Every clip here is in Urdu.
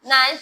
9th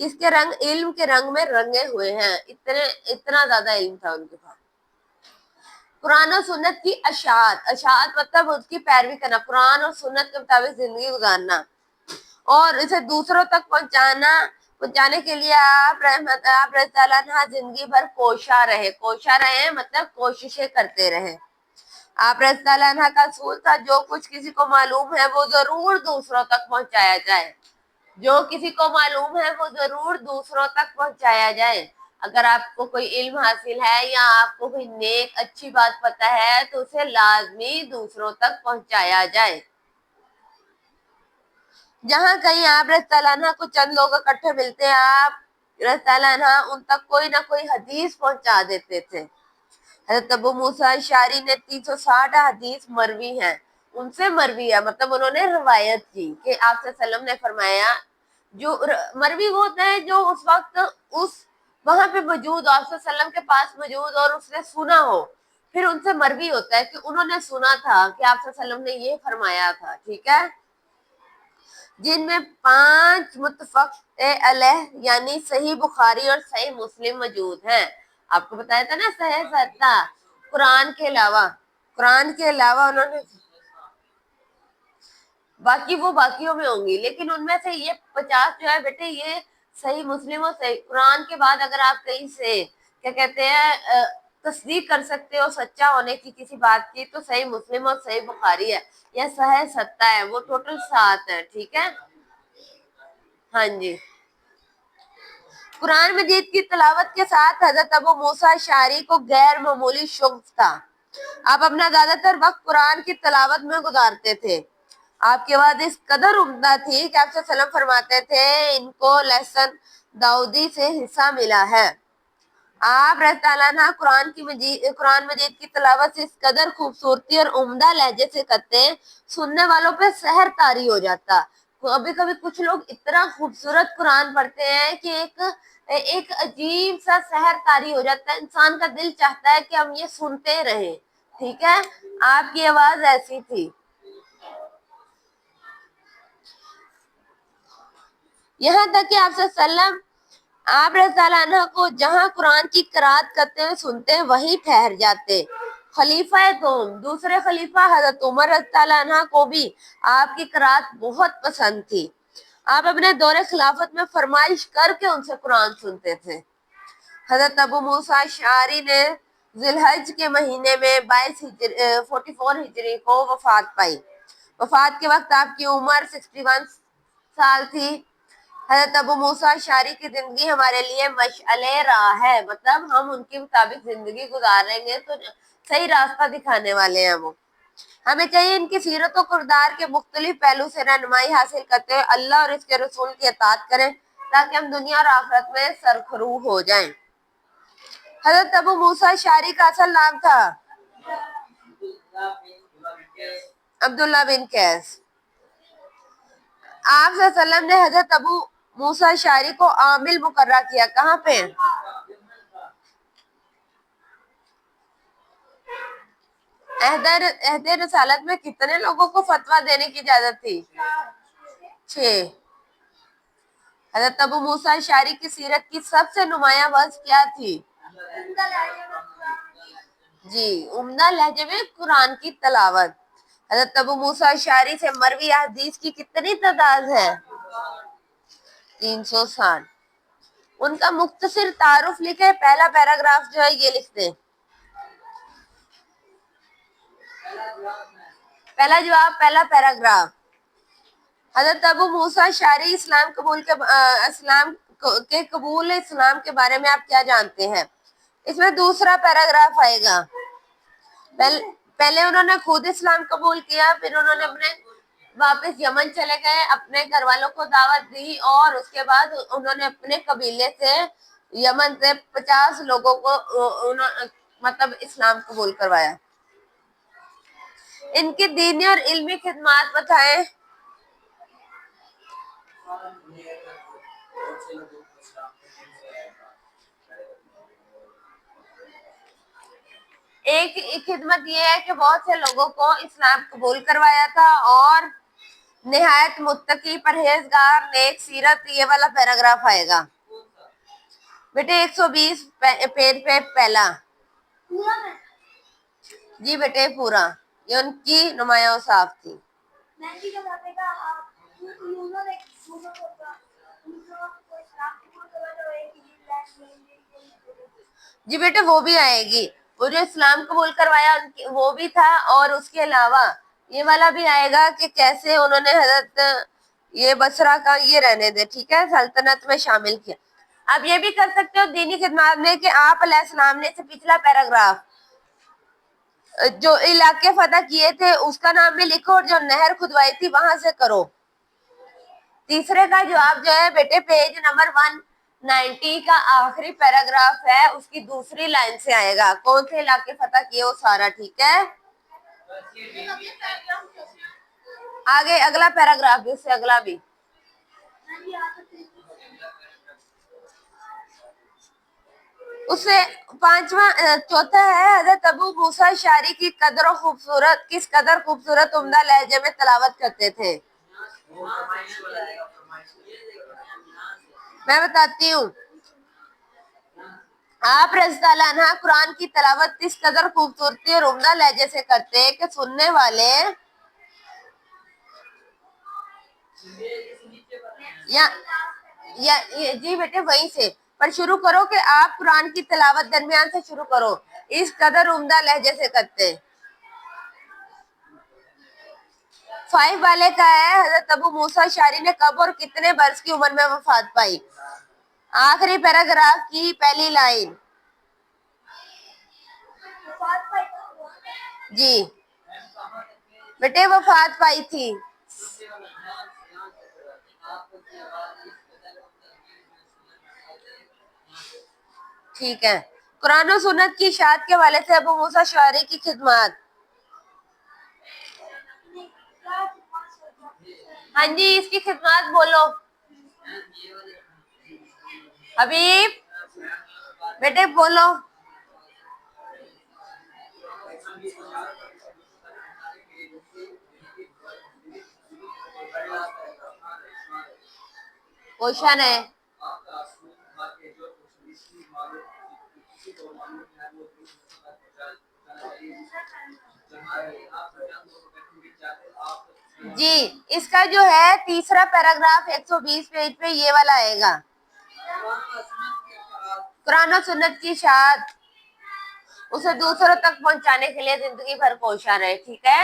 کس کے رنگ؟ علم کے رنگ میں رنگے ہوئے ہیں، اتنا زیادہ علم تھا ان کے پاس۔ قرآن و سنت کی اشاعت، اشاعت مطلب اس کی پیروی کرنا، قرآن اور سنت کے مطابق زندگی گزارنا اور اسے دوسروں تک پہنچانے کے لیے آپ رضی اللہ عنہ زندگی بھر کوشاں رہے مطلب کوششیں کرتے رہے۔ آپ رضی اللہ عنہ کا اصول تھا جو کچھ کسی کو معلوم ہے وہ ضرور دوسروں تک پہنچایا جائے، جو کسی کو معلوم ہے وہ ضرور دوسروں تک پہنچایا جائے۔ اگر آپ کو کوئی علم حاصل ہے یا آپ کو کوئی نیک اچھی بات پتہ ہے تو اسے لازمی دوسروں تک پہنچایا جائے۔ جہاں کہیں آپ رضی اللہ عنہ کو چند لوگ اکٹھے ملتے ہیں، آپ رضی اللہ عنہ ان تک کوئی نہ کوئی حدیث پہنچا دیتے تھے۔ حضرت ابو موسیٰ اشعری نے 360 حدیث مروی ہیں، ان سے مروی ہے مطلب انہوں نے روایت کی کہ آپ صلی اللہ علیہ وسلم نے فرمایا۔ جو مروی وہ ہوتا ہے جو اس وقت وہاں پہ موجود، آپ صلی اللہ علیہ وسلم کے پاس موجود اور اس نے سنا ہو، پھر ان سے مروی ہوتا ہے کہ انہوں نے سنا تھا کہ آپ صلی اللہ علیہ وسلم نے یہ فرمایا تھا، ٹھیک ہے، جن میں 5 متفق علیہ یعنی صحیح بخاری اور صحیح مسلم موجود ہیں۔ آپ کو بتایا تھا نا صحیح ستہ، قرآن کے علاوہ انہوں نے باقی وہ باقیوں میں ہوں گی، لیکن ان میں سے یہ 50 جو ہے بیٹے یہ صحیح مسلم اور صحیح قرآن کے بعد اگر آپ کہیں سے کیا کہتے ہیں تصدیق کر سکتے ہو سچا ہونے کی کسی بات کی تو صحیح مسلم اور صحیح بخاری ہے یا صحیح ستہ ہے، وہ ٹوٹل 7 ہے، ٹھیک ہے۔ ہاں جی، قرآن مجید کی تلاوت کے ساتھ حضرت ابو موسیٰ اشعری کو غیر معمولی شغف تھا۔ آپ اپنا زیادہ تر وقت قرآن کی تلاوت میں گزارتے تھے۔ آپ کی آواز اس قدر عمدہ تھی کہ آپ صلی اللہ علیہ وسلم فرماتے تھے ان کو لہسن داؤدی سے حصہ ملا ہے۔ آپ رضی اللہ عنہ قرآن مجید کی تلاوت سے اس قدر خوبصورتی اور عمدہ لہجے سے کرتے، سننے والوں پہ سحر طاری ہو جاتا۔ کبھی کبھی کچھ لوگ اتنا خوبصورت قرآن پڑھتے ہیں کہ ایک عجیب سا سحر طاری ہو جاتا ہے، انسان کا دل چاہتا ہے کہ ہم یہ سنتے رہیں، ٹھیک ہے۔ آپ کی آواز ایسی تھی۔ یہاں تک کہ آپ صلی اللہ علیہ وسلم آپ رضی اللہ عنہ کو جہاں قرآن کی قرات کرتے ہوئے سنتے وہیں ٹھہر جاتے۔ خلیفہ دوسرے خلیفہ حضرت عمر رضی اللہ عنہ کو بھی آپ کی قرات بہت پسند تھی۔ آپ اپنے دور خلافت میں فرمائش کر کے ان سے قرآن سنتے تھے۔ حضرت ابو موسیٰ اشعری نے ذی الحج کے مہینے میں 44 ہجری کو وفات پائی۔ وفات کے وقت آپ کی عمر 61 سال تھی۔ حضرت ابو موسیٰ اشعری کی زندگی ہمارے لیے مشعل راہ ہے، مطلب ہم ان کے مطابق زندگی گزاریں گے تو صحیح راستہ دکھانے والے ہیں وہ۔ ہمیں چاہیے ان کی سیرت و کردار کے مختلف پہلو سے رہنمائی حاصل کرتے ہوئے اللہ اور اس کے رسول کی اطاعت کریں تاکہ ہم دنیا اور آخرت میں سرخرو ہو جائیں۔ حضرت ابو موسیٰ اشعری کا اصل نام تھا عبداللہ بن قیس۔ آپ صلی اللہ علیہ وسلم نے حضرت ابو موسیٰ اشعری کو عامل مقررہ کیا، کہاں پہ؟ عہد رسالت میں کتنے لوگوں کو فتویٰ دینے کی اجازت تھی؟ 6۔ حضرت ابو موسیٰ اشعری کی سیرت کی سب سے نمایاں وجہ کیا تھی؟ جی، عمدہ لہجے میں قرآن کی تلاوت۔ حضرت ابو موسیٰ اشعری سے مروی حدیث کی کتنی تعداد ہے؟ 360۔ ان کا مختصر تعارف لکھے، پہلا پیراگراف جو ہے یہ لکھ دیں۔ پہلا جواب، پہلا پیراگراف۔ حضرت ابو موسیٰ اشعری اسلام کے بارے میں آپ کیا جانتے ہیں؟ اس میں دوسرا پیراگراف آئے گا۔ پہلے انہوں نے خود اسلام قبول کیا، پھر انہوں نے واپس یمن چلے گئے، اپنے گھر والوں کو دعوت دی اور اس کے بعد انہوں نے اپنے قبیلے سے یمن سے 50 لوگوں کو مطلب اسلام قبول کروایا۔ ان کی دینی اور علمی خدمات بتائیں۔ ایک خدمت یہ ہے کہ بہت سے لوگوں کو اسلام قبول کروایا تھا اور نہایت متقی پرہیزگار نیک سیرت، یہ والا پیراگراف آئے گا بیٹے 120 پیج پہ پہلا. جی بیٹے پورا، یہ ان کی نمایاں اوصاف تھی. جی بیٹے وہ بھی آئے گی، وہ جو اسلام قبول کروایا وہ بھی تھا، اور اس کے علاوہ یہ والا بھی آئے گا کہ کیسے انہوں نے حضرت یہ بصرہ کا یہ رہنے دے، ٹھیک ہے، سلطنت میں شامل کیا. اب یہ بھی کر سکتے ہو دینی خدمات میں کہ آپ علیہ السلام نے سے پچھلا پیراگراف جو علاقے فتح کیے تھے اس کا نام بھی لکھو، اور جو نہر کھدوائی تھی وہاں سے کرو. تیسرے کا جواب جو ہے بیٹے پیج نمبر 190 کا آخری پیراگراف ہے، اس کی دوسری لائن سے آئے گا. کون سے علاقے فتح کیے وہ سارا، ٹھیک ہے. آگے اگلا پیراگراف بھی، اس سے اگلا بھی. اس سے پانچواں چوتھا ہے حضرت ابو موسیٰ اشعری کی قدر و خوبصورت، کس قدر خوبصورت عمدہ لہجے میں تلاوت کرتے تھے. میں بتاتی ہوں، آپ رضی اللہ عنہ قرآن کی تلاوت کس قدر خوبصورتی اور عمدہ لہجے سے کرتے کہ سننے والے جی بیٹے وہیں سے پر شروع کرو کہ آپ قرآن کی تلاوت درمیان سے شروع کرو، اس قدر عمدہ لہجے سے کرتے. 5 والے کا ہے حضرت ابو موسیٰ اشعری نے کب اور کتنے برس کی عمر میں وفات پائی. آخری پیراگراف کی پہلی لائن. جی بیٹے وفات پائی تھی. ٹھیک ہے. قرآن و سنت کی اشاعت کے والے سے ابو موسیٰ اشعری کی خدمات. ہاں جی اس کی خدمات بولو حبیب بیٹے بولو. کوشچن ہے. جی اس کا جو ہے تیسرا پیراگراف 120 پیج پہ یہ والا آئے گا. قرآن و سنت کی اشاعت اسے دوسروں تک پہنچانے کے لیے زندگی بھر کوشاں رہے، ٹھیک ہے.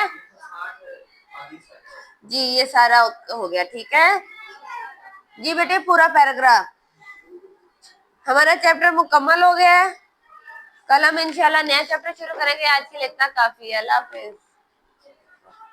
جی یہ سارا ہو گیا، ٹھیک ہے. جی بیٹے پورا پیراگراف. ہمارا چیپٹر مکمل ہو گیا ہے. کل ہم انشاءاللہ نیا چیپٹر شروع کریں گے. آج کے لیے اتنا کافی ہے. اللہ حافظ.